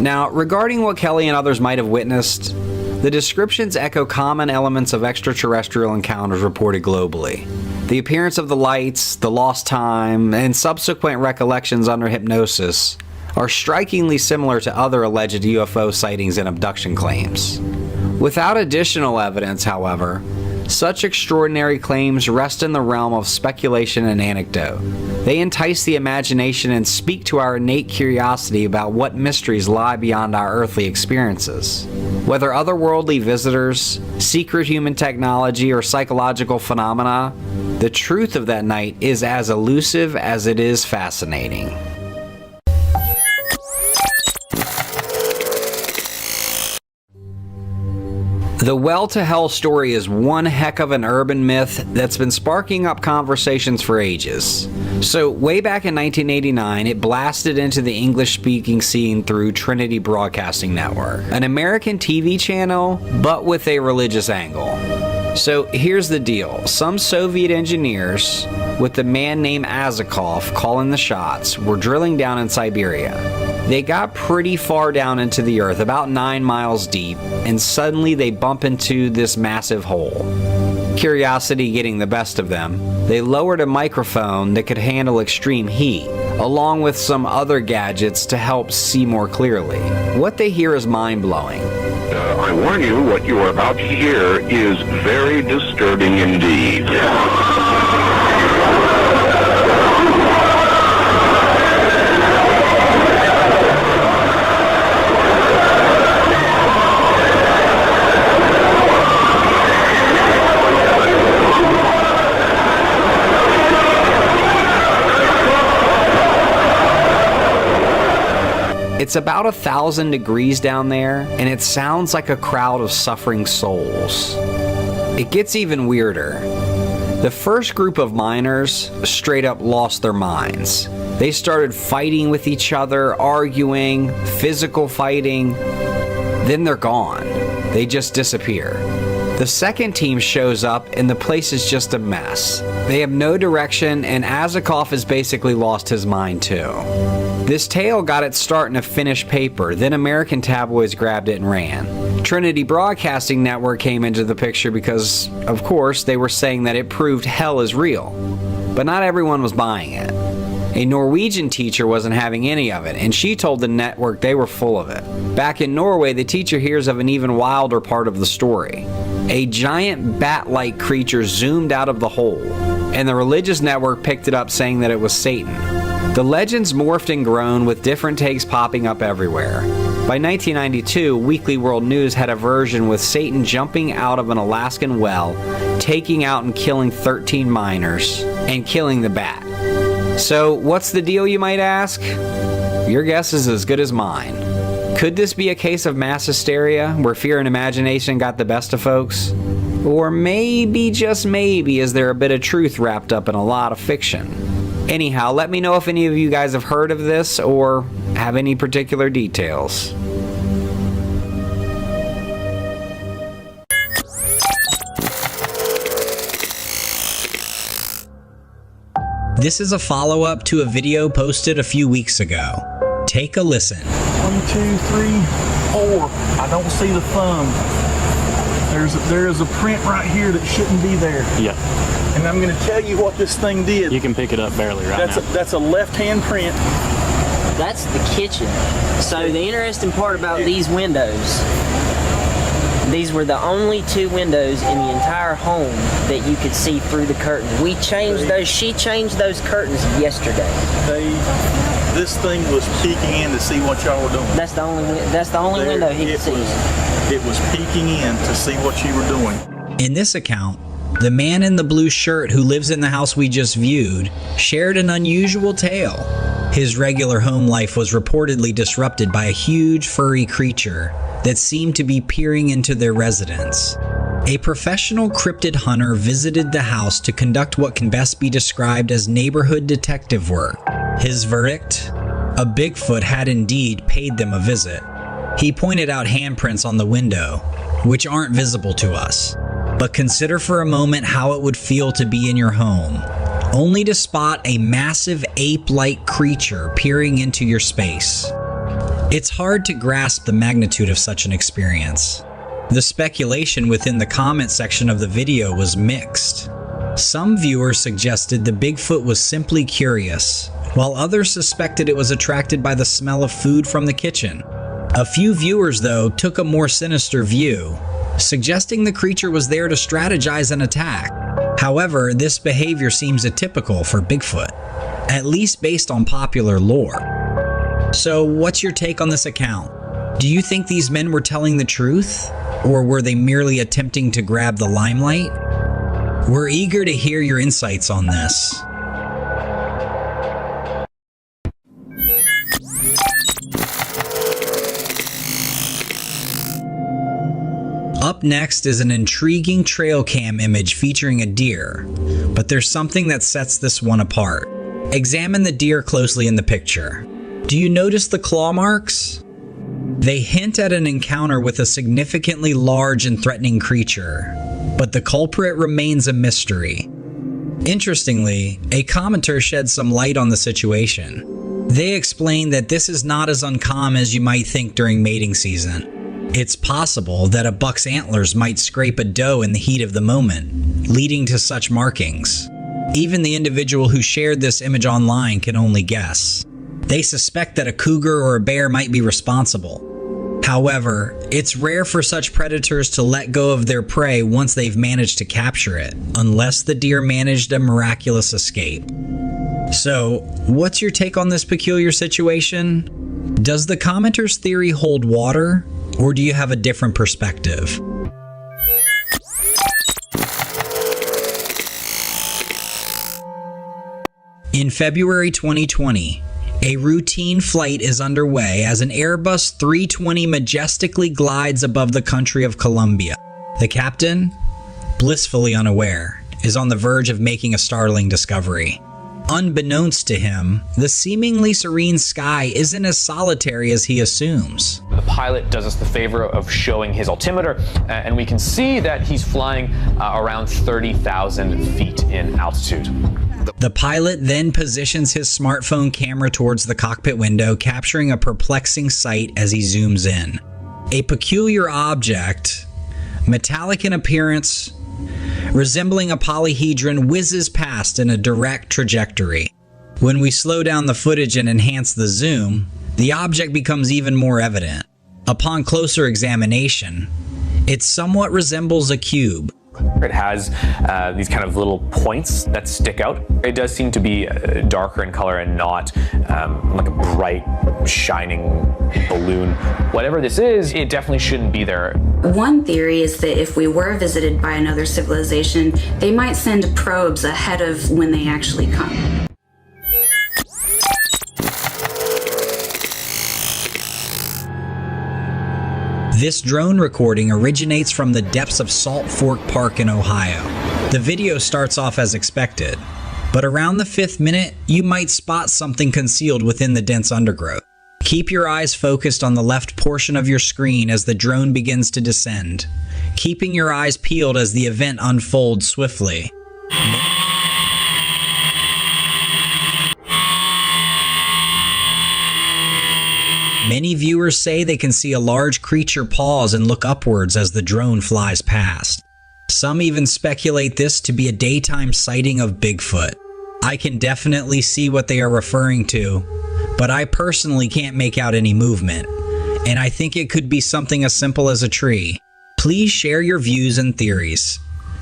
Now, regarding what Kelly and others might have witnessed, the descriptions echo common elements of extraterrestrial encounters reported globally. The appearance of the lights, the lost time, and subsequent recollections under hypnosis are strikingly similar to other alleged UFO sightings and abduction claims. Without additional evidence, however, such extraordinary claims rest in the realm of speculation and anecdote. They entice the imagination and speak to our innate curiosity about what mysteries lie beyond our earthly experiences. Whether otherworldly visitors, secret human technology, or psychological phenomena, the truth of that night is as elusive as it is fascinating. The well-to-hell story is one heck of an urban myth that's been sparking up conversations for ages. So, way back in 1989, it blasted into the English-speaking scene through Trinity Broadcasting Network, an American TV channel, but with a religious angle. So, here's the deal. Some Soviet engineers, with the man named Azakov calling the shots, were drilling down in Siberia. They got pretty far down into the earth, about 9 miles deep, and suddenly they bump into this massive hole. Curiosity getting the best of them, they lowered a microphone that could handle extreme heat, along with some other gadgets to help see more clearly. What they hear is mind-blowing. I warn you, what you are about to hear is very disturbing indeed. It's about 1,000 degrees down there, and it sounds like a crowd of suffering souls. It gets even weirder. The first group of miners straight up lost their minds. They started fighting with each other, arguing, physical fighting. Then they're gone. They just disappear. The second team shows up, and the place is just a mess. They have no direction, and Azakov has basically lost his mind too. This tale got its start in a Finnish paper, then American tabloids grabbed it and ran. Trinity Broadcasting Network came into the picture because, of course, they were saying that it proved hell is real. But not everyone was buying it. A Norwegian teacher wasn't having any of it, and she told the network they were full of it. Back in Norway, the teacher hears of an even wilder part of the story. A giant bat-like creature zoomed out of the hole, and the religious network picked it up saying that it was Satan. The legends morphed and grown with different takes popping up everywhere. By 1992, Weekly World News had a version with Satan jumping out of an Alaskan well, taking out and killing 13 miners, and killing the bat. So, what's the deal, you might ask? Your guess is as good as mine. Could this be a case of mass hysteria, where fear and imagination got the best of folks? Or maybe, just maybe, is there a bit of truth wrapped up in a lot of fiction? Anyhow, let me know if any of you guys have heard of this or have any particular details. This is a follow-up to a video posted a few weeks ago. Take a listen. 1, 2, 3, 4. I don't see the thumb. There is a print right here that shouldn't be there. Yeah. And I'm going to tell you what this thing did. You can pick it up barely now. That's a left-hand print. That's the kitchen. So the interesting part about these windows, these were the only 2 windows in the entire home that you could see through the curtain. She changed those curtains yesterday. This thing was peeking in to see what y'all were doing. That's the only window he could see. It was peeking in to see what you were doing. In this account, the man in the blue shirt who lives in the house we just viewed shared an unusual tale. His regular home life was reportedly disrupted by a huge furry creature that seemed to be peering into their residence. A professional cryptid hunter visited the house to conduct what can best be described as neighborhood detective work. His verdict? A Bigfoot had indeed paid them a visit. He pointed out handprints on the window, which aren't visible to us. But consider for a moment how it would feel to be in your home, only to spot a massive ape-like creature peering into your space. It's hard to grasp the magnitude of such an experience. The speculation within the comment section of the video was mixed. Some viewers suggested the Bigfoot was simply curious, while others suspected it was attracted by the smell of food from the kitchen. A few viewers, though, took a more sinister view, suggesting the creature was there to strategize an attack. However, this behavior seems atypical for Bigfoot, at least based on popular lore. So, what's your take on this account? Do you think these men were telling the truth? Or were they merely attempting to grab the limelight? We're eager to hear your insights on this. Up next is an intriguing trail cam image featuring a deer, but there's something that sets this one apart. Examine the deer closely in the picture. Do you notice the claw marks? They hint at an encounter with a significantly large and threatening creature, but the culprit remains a mystery. Interestingly, a commenter shed some light on the situation. They explain that this is not as uncommon as you might think during mating season. It's possible that a buck's antlers might scrape a doe in the heat of the moment, leading to such markings. Even the individual who shared this image online can only guess. They suspect that a cougar or a bear might be responsible. However, it's rare for such predators to let go of their prey once they've managed to capture it, unless the deer managed a miraculous escape. So, what's your take on this peculiar situation? Does the commenter's theory hold water, or do you have a different perspective? In February 2020, a routine flight is underway as an Airbus 320 majestically glides above the country of Colombia. The captain, blissfully unaware, is on the verge of making a startling discovery. Unbeknownst to him, the seemingly serene sky isn't as solitary as he assumes. The pilot does us the favor of showing his altimeter, and we can see that he's flying around 30,000 feet in altitude. The pilot then positions his smartphone camera towards the cockpit window, capturing a perplexing sight as he zooms in. A peculiar object, metallic in appearance, resembling a polyhedron, whizzes past in a direct trajectory. When we slow down the footage and enhance the zoom, the object becomes even more evident. Upon closer examination, it somewhat resembles a cube, It has these kind of little points that stick out. It does seem to be darker in color and not like a bright, shining balloon. Whatever this is, it definitely shouldn't be there. One theory is that if we were visited by another civilization, they might send probes ahead of when they actually come. This drone recording originates from the depths of Salt Fork Park in Ohio. The video starts off as expected, but around the 5th minute, you might spot something concealed within the dense undergrowth. Keep your eyes focused on the left portion of your screen as the drone begins to descend, keeping your eyes peeled as the event unfolds swiftly. Many viewers say they can see a large creature pause and look upwards as the drone flies past. Some even speculate this to be a daytime sighting of Bigfoot. I can definitely see what they are referring to, but I personally can't make out any movement, and I think it could be something as simple as a tree. Please share your views and theories.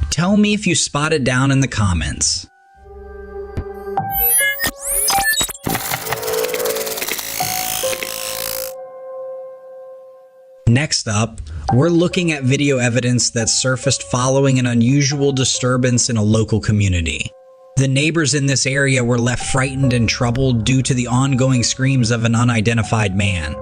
Tell me if you spot it down in the comments. Next up, we're looking at video evidence that surfaced following an unusual disturbance in a local community. The neighbors in this area were left frightened and troubled due to the ongoing screams of an unidentified man.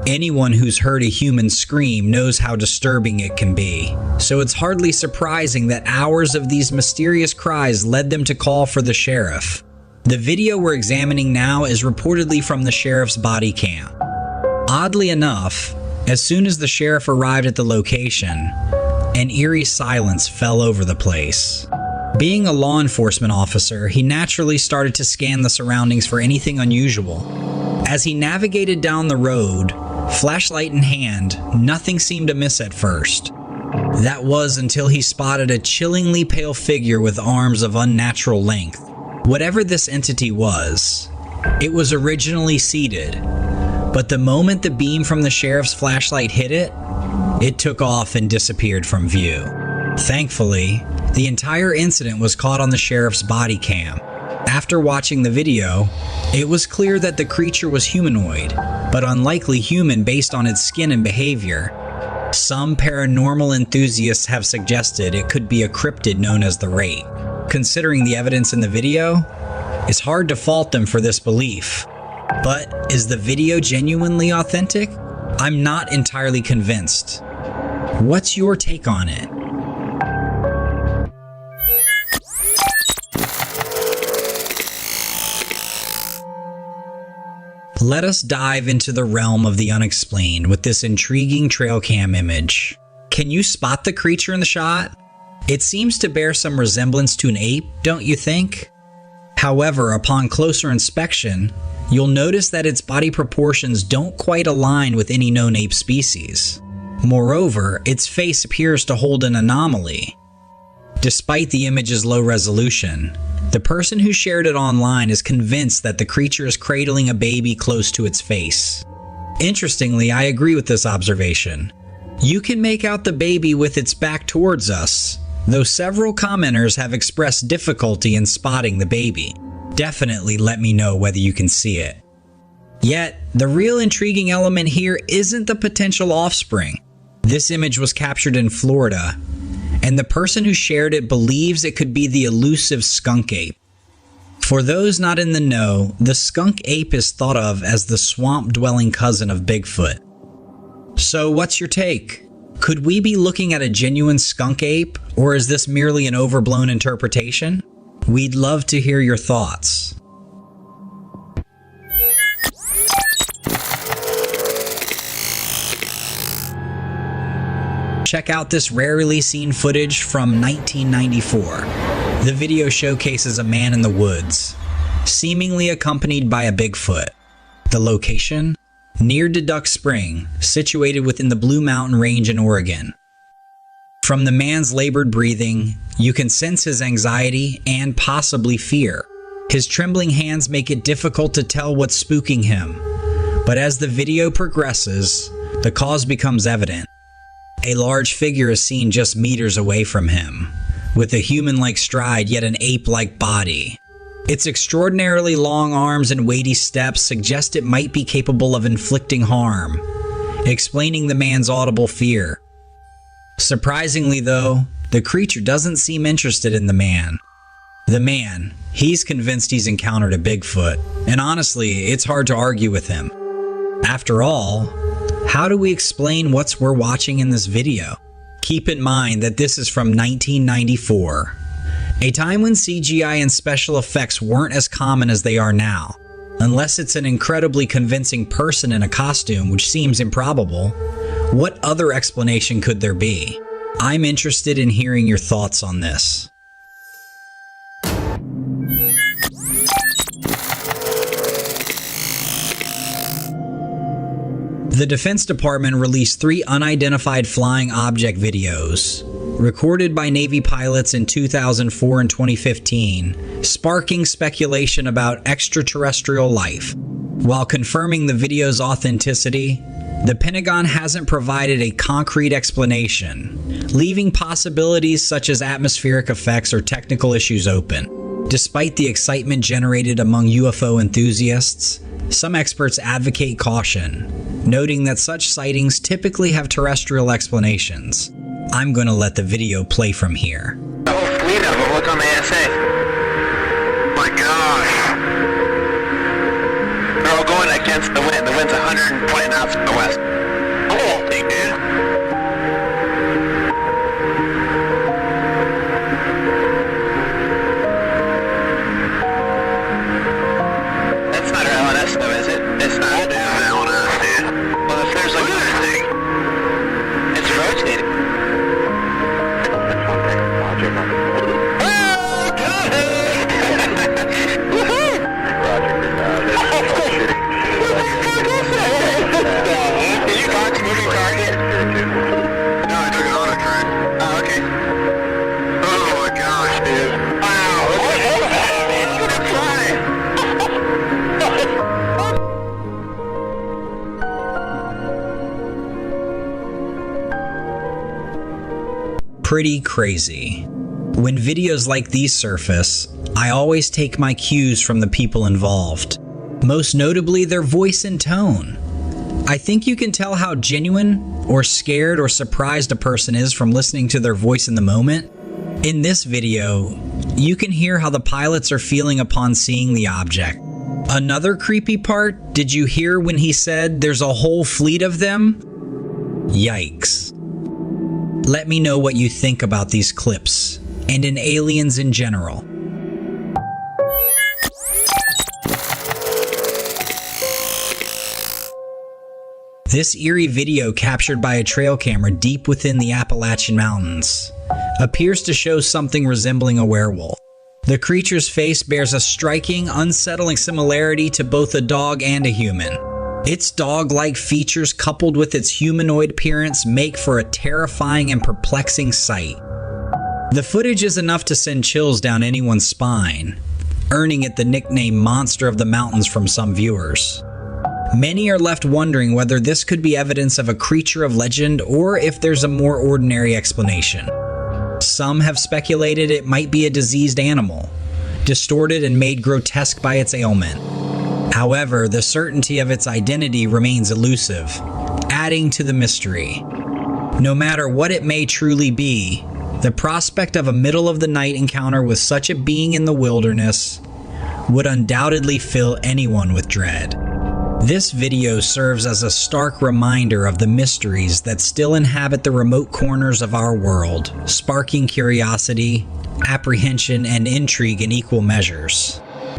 Anyone who's heard a human scream knows how disturbing it can be, so it's hardly surprising that hours of these mysterious cries led them to call for the sheriff. The video we're examining now is reportedly from the sheriff's body cam. Oddly enough, as soon as the sheriff arrived at the location, an eerie silence fell over the place. Being a law enforcement officer, he naturally started to scan the surroundings for anything unusual. As he navigated down the road, flashlight in hand, nothing seemed amiss at first. That was until he spotted a chillingly pale figure with arms of unnatural length. Whatever this entity was, it was originally seated, but the moment the beam from the sheriff's flashlight hit it, it took off and disappeared from view. Thankfully, the entire incident was caught on the sheriff's body cam. After watching the video, it was clear that the creature was humanoid, but unlikely human based on its skin and behavior. Some paranormal enthusiasts have suggested it could be a cryptid known as the rake. Considering the evidence in the video, it's hard to fault them for this belief. But is the video genuinely authentic? I'm not entirely convinced. What's your take on it? Let us dive into the realm of the unexplained with this intriguing trail cam image. Can you spot the creature in the shot? It seems to bear some resemblance to an ape, don't you think? However, upon closer inspection, you'll notice that its body proportions don't quite align with any known ape species. Moreover, its face appears to hold an anomaly. Despite the image's low resolution, the person who shared it online is convinced that the creature is cradling a baby close to its face. Interestingly, I agree with this observation. You can make out the baby with its back towards us, though several commenters have expressed difficulty in spotting the baby. Definitely let me know whether you can see it. Yet, the real intriguing element here isn't the potential offspring. This image was captured in Florida, and the person who shared it believes it could be the elusive skunk ape. For those not in the know, the skunk ape is thought of as the swamp-dwelling cousin of Bigfoot. So what's your take? Could we be looking at a genuine skunk ape, or is this merely an overblown interpretation? We'd love to hear your thoughts. Check out this rarely seen footage from 1994. The video showcases a man in the woods, seemingly accompanied by a Bigfoot. The location? Near Duck Spring, situated within the Blue Mountain Range in Oregon. From the man's labored breathing, you can sense his anxiety and possibly fear. His trembling hands make it difficult to tell what's spooking him, but as the video progresses, the cause becomes evident. A large figure is seen just meters away from him, with a human-like stride yet an ape-like body. Its extraordinarily long arms and weighty steps suggest it might be capable of inflicting harm, explaining the man's audible fear. Surprisingly though, the creature doesn't seem interested in the man. He's convinced he's encountered a Bigfoot, and honestly, it's hard to argue with him. After all, how do we explain what we're watching in this video? Keep in mind that this is from 1994, a time when CGI and special effects weren't as common as they are now. Unless it's an incredibly convincing person in a costume, which seems improbable, what other explanation could there be? I'm interested in hearing your thoughts on this. The Defense Department released 3 unidentified flying object videos, recorded by Navy pilots in 2004 and 2015, sparking speculation about extraterrestrial life. While confirming the video's authenticity, the Pentagon hasn't provided a concrete explanation, leaving possibilities such as atmospheric effects or technical issues open. Despite the excitement generated among UFO enthusiasts, some experts advocate caution, noting that such sightings typically have terrestrial explanations. I'm going to let the video play from here. The whole fleet of them, look on the ASA. My gosh. They're all going against the wind. The wind's 120 knots from the west. Holy dude. That's not our LNS though, is it? It's not. It is LNS, dude. Well, if there's like another thing, it's rotating. Did you talk to moving target? No, I took an auto track. Oh, okay. Oh my gosh, dude. Wow, look at that, man. Look at that. Pretty crazy. When videos like these surface, I always take my cues from the people involved. Most notably, their voice and tone. I think you can tell how genuine or scared or surprised a person is from listening to their voice in the moment. In this video, you can hear how the pilots are feeling upon seeing the object. Another creepy part, did you hear when he said there's a whole fleet of them? Yikes. Let me know what you think about these clips, and in aliens in general. This eerie video, captured by a trail camera deep within the Appalachian Mountains, appears to show something resembling a werewolf. The creature's face bears a striking, unsettling similarity to both a dog and a human. Its dog-like features coupled with its humanoid appearance make for a terrifying and perplexing sight. The footage is enough to send chills down anyone's spine, earning it the nickname Monster of the Mountains from some viewers. Many are left wondering whether this could be evidence of a creature of legend or if there's a more ordinary explanation. Some have speculated it might be a diseased animal, distorted and made grotesque by its ailment. However, the certainty of its identity remains elusive, adding to the mystery. No matter what it may truly be, the prospect of a middle-of-the-night encounter with such a being in the wilderness would undoubtedly fill anyone with dread. This video serves as a stark reminder of the mysteries that still inhabit the remote corners of our world, sparking curiosity, apprehension, and intrigue in equal measures.